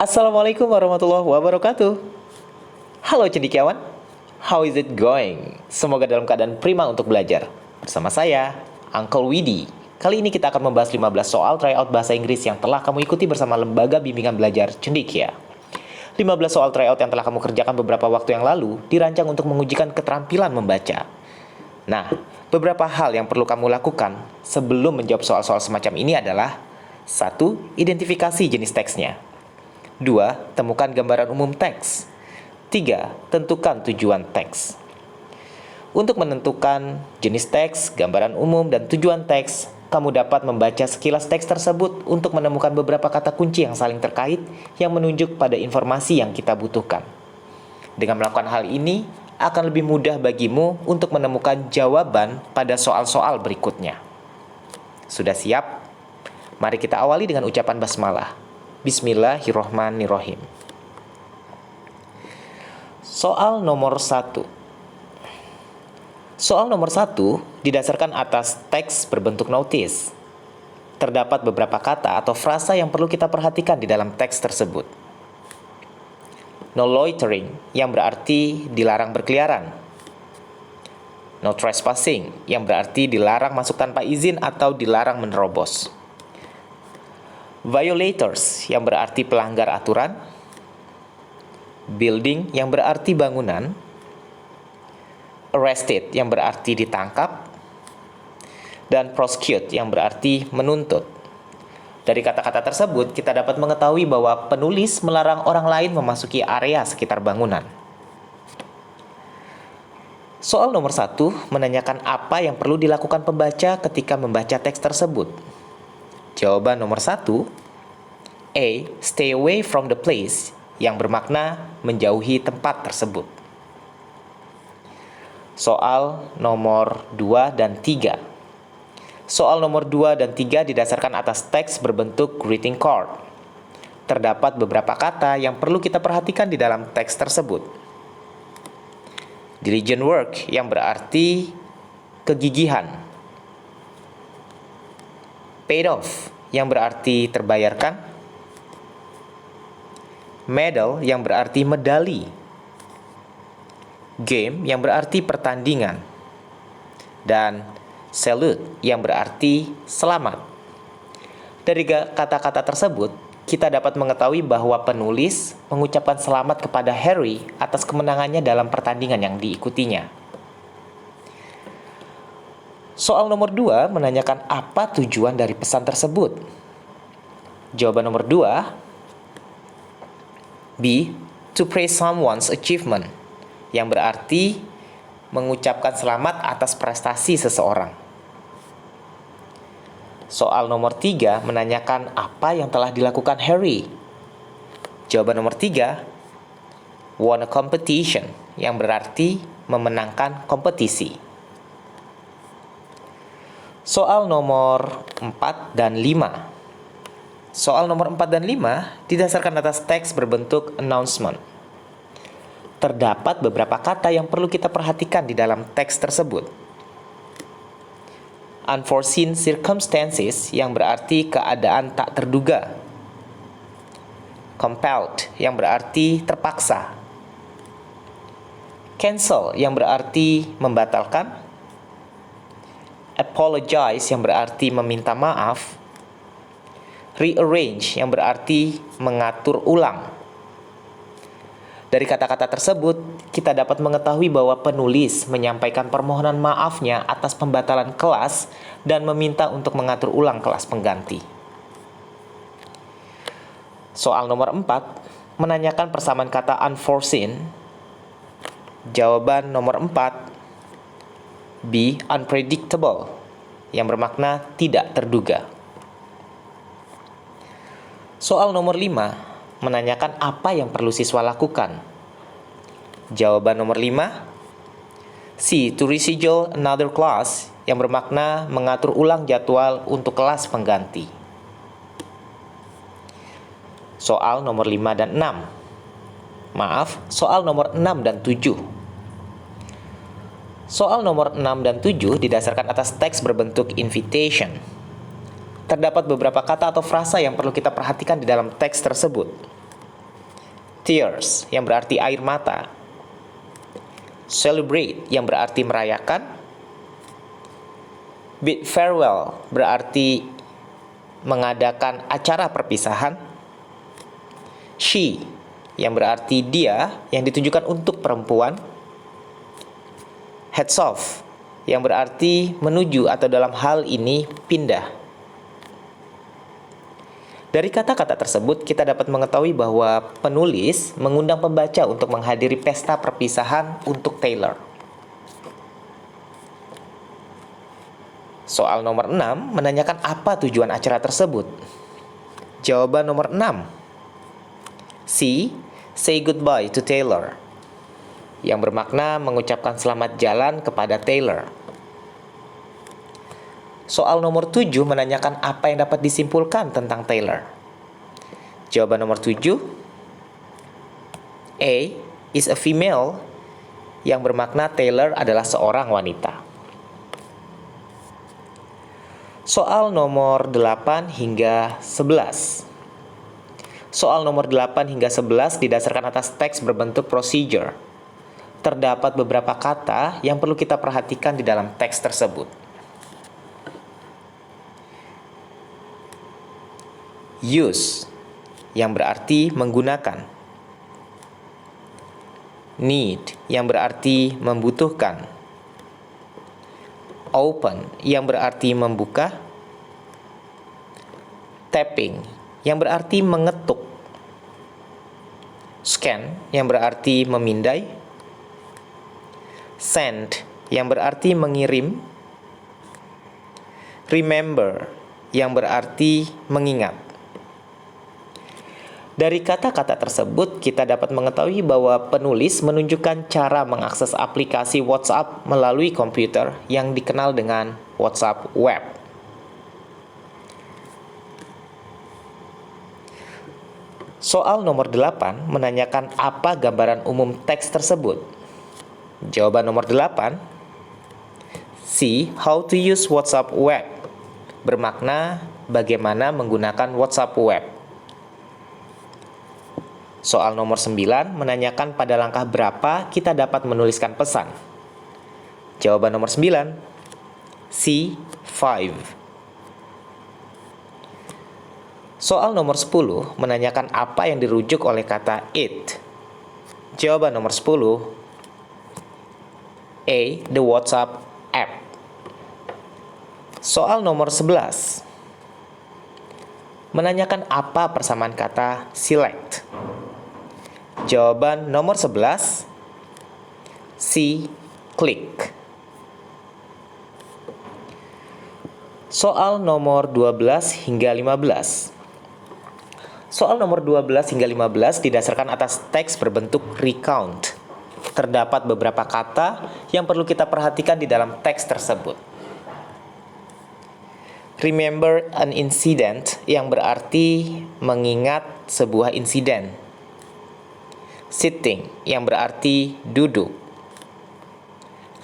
Assalamualaikum warahmatullahi wabarakatuh. Halo cendekiawan, how is it going? Semoga dalam keadaan prima untuk belajar. Bersama saya, Uncle Widi. Kali ini kita akan membahas 15 soal tryout bahasa Inggris yang telah kamu ikuti bersama Lembaga Bimbingan Belajar Cendekia. 15 soal tryout yang telah kamu kerjakan beberapa waktu yang lalu dirancang untuk mengujikan keterampilan membaca. Nah, beberapa hal yang perlu kamu lakukan sebelum menjawab soal-soal semacam ini adalah 1. Identifikasi jenis teksnya. 2. Temukan gambaran umum teks. 3. Tentukan tujuan teks. Untuk menentukan jenis teks, gambaran umum, dan tujuan teks, kamu dapat membaca sekilas teks tersebut untuk menemukan beberapa kata kunci yang saling terkait yang menunjuk pada informasi yang kita butuhkan. Dengan melakukan hal ini, akan lebih mudah bagimu untuk menemukan jawaban pada soal-soal berikutnya. Sudah siap? Mari kita awali dengan ucapan basmalah. Bismillahirrohmanirrohim. Soal nomor 1. Soal nomor 1 didasarkan atas teks berbentuk notice. Terdapat beberapa kata atau frasa yang perlu kita perhatikan di dalam teks tersebut. No loitering, yang berarti dilarang berkeliaran. No trespassing, yang berarti dilarang masuk tanpa izin atau dilarang menerobos. Violators, yang berarti pelanggar aturan. Building, yang berarti bangunan. Arrested, yang berarti ditangkap. Dan prosecute, yang berarti menuntut. Dari kata-kata tersebut, kita dapat mengetahui bahwa penulis melarang orang lain memasuki area sekitar bangunan. Soal nomor 1 menanyakan apa yang perlu dilakukan pembaca ketika membaca teks tersebut. Jawaban nomor 1, A. Stay away from the place, yang bermakna menjauhi tempat tersebut. Soal nomor 2 dan 3. Soal nomor 2 dan 3 didasarkan atas teks berbentuk greeting card. Terdapat beberapa kata yang perlu kita perhatikan di dalam teks tersebut. Diligent work, yang berarti kegigihan. Paid off, yang berarti terbayarkan. Medal, yang berarti medali. Game, yang berarti pertandingan. Dan salute, yang berarti selamat. Dari kata-kata tersebut, kita dapat mengetahui bahwa penulis mengucapkan selamat kepada Harry atas kemenangannya dalam pertandingan yang diikutinya. Soal nomor 2 menanyakan apa tujuan dari pesan tersebut. Jawaban nomor 2, B. To praise someone's achievement, yang berarti mengucapkan selamat atas prestasi seseorang. Soal nomor 3 menanyakan apa yang telah dilakukan Harry. Jawaban nomor 3, won a competition, yang berarti memenangkan kompetisi. Soal nomor 4 dan 5. Soal nomor 4 dan 5 didasarkan atas teks berbentuk announcement. Terdapat beberapa kata yang perlu kita perhatikan di dalam teks tersebut. Unforeseen circumstances, yang berarti keadaan tak terduga. Compelled, yang berarti terpaksa. Cancel, yang berarti membatalkan. Apologize, yang berarti meminta maaf. Rearrange, yang berarti mengatur ulang. Dari kata-kata tersebut, kita dapat mengetahui bahwa penulis menyampaikan permohonan maafnya atas pembatalan kelas dan meminta untuk mengatur ulang kelas pengganti. Soal nomor 4 menanyakan persamaan kata unforeseen. Jawaban nomor 4, B. Unpredictable, yang bermakna tidak terduga. Soal nomor 5 menanyakan apa yang perlu siswa lakukan. Jawaban nomor 5, C. To reschedule another class, yang bermakna mengatur ulang jadwal untuk kelas pengganti. Soal nomor 5 dan 6. Soal nomor 6 dan 7. Soal nomor 6 dan 7 didasarkan atas teks berbentuk invitation. Terdapat beberapa kata atau frasa yang perlu kita perhatikan di dalam teks tersebut. Tears yang berarti air mata. Celebrate yang berarti merayakan. Bid farewell berarti mengadakan acara perpisahan. She yang berarti dia yang ditujukan untuk perempuan. Heads off yang berarti menuju atau dalam hal ini pindah. Dari kata-kata tersebut kita dapat mengetahui bahwa penulis mengundang pembaca untuk menghadiri pesta perpisahan untuk Taylor. Soal nomor 6 menanyakan apa tujuan acara tersebut. Jawaban nomor 6. C. Say goodbye to Taylor, yang bermakna mengucapkan selamat jalan kepada Taylor. Soal nomor 7 menanyakan apa yang dapat disimpulkan tentang Taylor. Jawaban nomor 7. A. Is a female, yang bermakna Taylor adalah seorang wanita. Soal nomor 8 hingga 11. Soal nomor 8 hingga 11 didasarkan atas teks berbentuk procedure. Terdapat beberapa kata yang perlu kita perhatikan di dalam teks tersebut. Use yang berarti menggunakan. Need yang berarti membutuhkan. Open yang berarti membuka. Tapping yang berarti mengetuk. Scan yang berarti memindai. Send yang berarti mengirim. Remember yang berarti mengingat. Dari kata-kata tersebut, kita dapat mengetahui bahwa penulis menunjukkan cara mengakses aplikasi WhatsApp melalui komputer yang dikenal dengan WhatsApp Web. Soal nomor 8 menanyakan apa gambaran umum teks tersebut. Jawaban nomor 8. See how to use WhatsApp Web, bermakna bagaimana menggunakan WhatsApp Web. Soal nomor 9 menanyakan pada langkah berapa kita dapat menuliskan pesan. Jawaban nomor 9. C. 5. Soal nomor 10 menanyakan apa yang dirujuk oleh kata it. Jawaban nomor 10. A. The WhatsApp app. Soal nomor 11 menanyakan apa persamaan kata select. Jawaban nomor 11. C. Click. Soal nomor 12 hingga 15. Soal nomor 12 hingga 15 didasarkan atas teks berbentuk recount. Terdapat beberapa kata yang perlu kita perhatikan di dalam teks tersebut. Remember an incident yang berarti mengingat sebuah insiden. Sitting yang berarti duduk.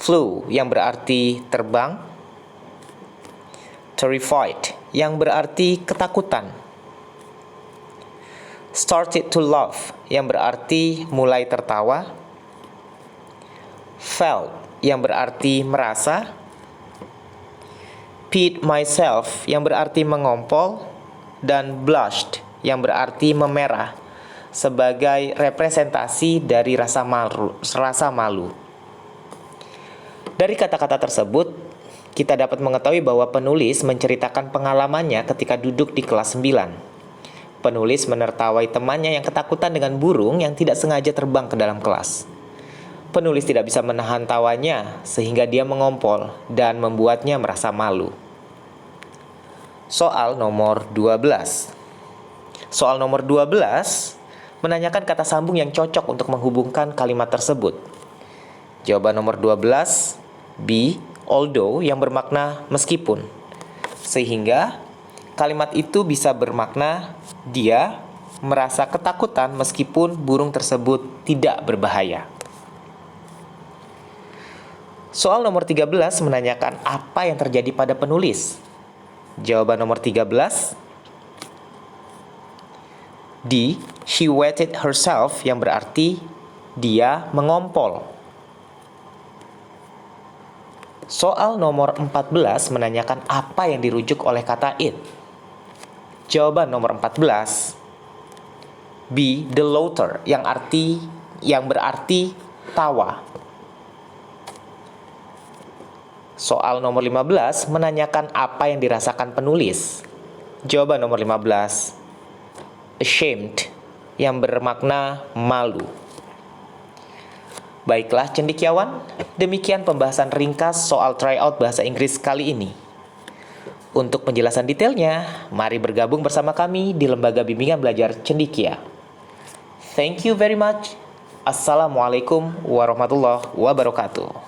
Flew yang berarti terbang. Terrified yang berarti ketakutan. Started to laugh yang berarti mulai tertawa. Felt yang berarti merasa. Peed myself yang berarti mengompol. Dan blushed yang berarti memerah sebagai representasi dari rasa malu. Dari kata-kata tersebut, kita dapat mengetahui bahwa penulis menceritakan pengalamannya ketika duduk di kelas 9. Penulis menertawai temannya yang ketakutan dengan burung yang tidak sengaja terbang ke dalam kelas. Penulis tidak bisa menahan tawanya sehingga dia mengompol dan membuatnya merasa malu. Soal nomor 12. Soal nomor 12 menanyakan kata sambung yang cocok untuk menghubungkan kalimat tersebut. Jawaban nomor 12. B. Although yang bermakna meskipun. Sehingga kalimat itu bisa bermakna dia merasa ketakutan meskipun burung tersebut tidak berbahaya. Soal nomor 13 menanyakan apa yang terjadi pada penulis. Jawaban nomor 13. D. She wetted herself, yang berarti dia mengompol. Soal nomor 14 menanyakan apa yang dirujuk oleh kata it. Jawaban nomor 14 B. The laughter, yang berarti tawa. Soal nomor 15 menanyakan apa yang dirasakan penulis. Jawaban nomor 15 ashamed, yang bermakna malu. Baiklah cendekiawan, demikian pembahasan ringkas soal tryout bahasa Inggris kali ini. Untuk penjelasan detailnya, mari bergabung bersama kami di Lembaga Bimbingan Belajar Cendikia. Thank you very much. Assalamualaikum warahmatullahi wabarakatuh.